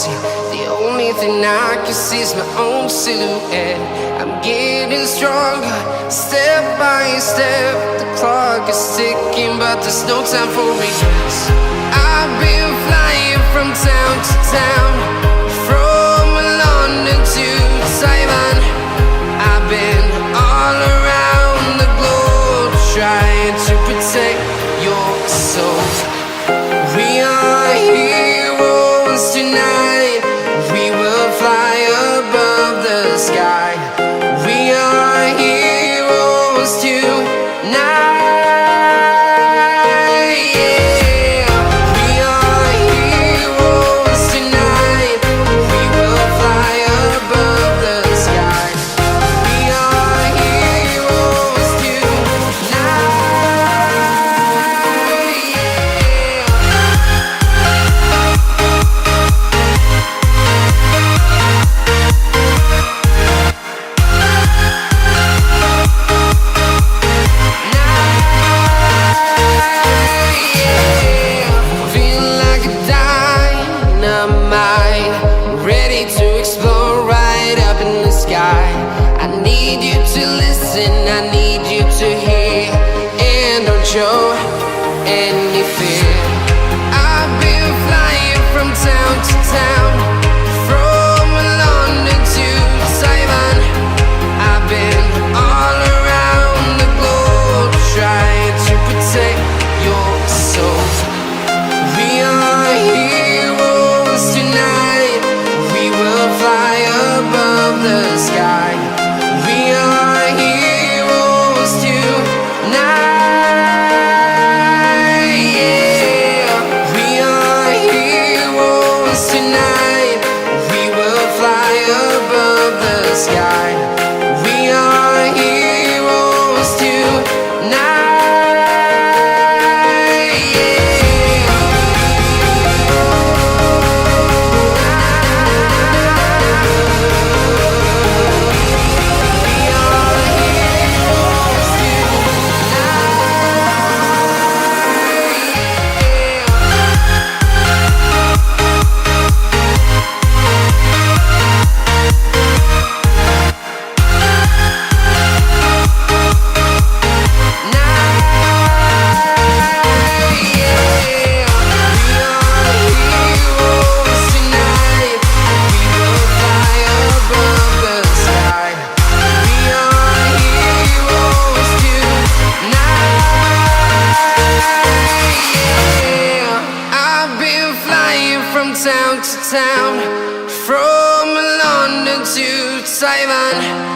see. The only thing I can see is my own silhouette. I'm getting stronger, step by step. The clock is ticking, but there's no time for regrets. I've been flying from town to town, from London to Taiwan. I've been all around the globe, trying to protect your soul. We are heroes tonight. We will fly above the sky. We are heroes tonight. Yeah. We are heroes tonight. We will fly above the sky. We are heroes tonight. Ready to explore right up in the sky. I need you to listen, I need you to hear, and don't show any fear. I've been flying from town to town, from London to Taiwan. I've been all around the globe, trying to protect your soul. We are heroes tonight. We will fly above the sky. We are heroes tonight. Yeah. We are heroes tonight. We will fly above the sky. We are heroes tonight. From town to town, from London to Taiwan.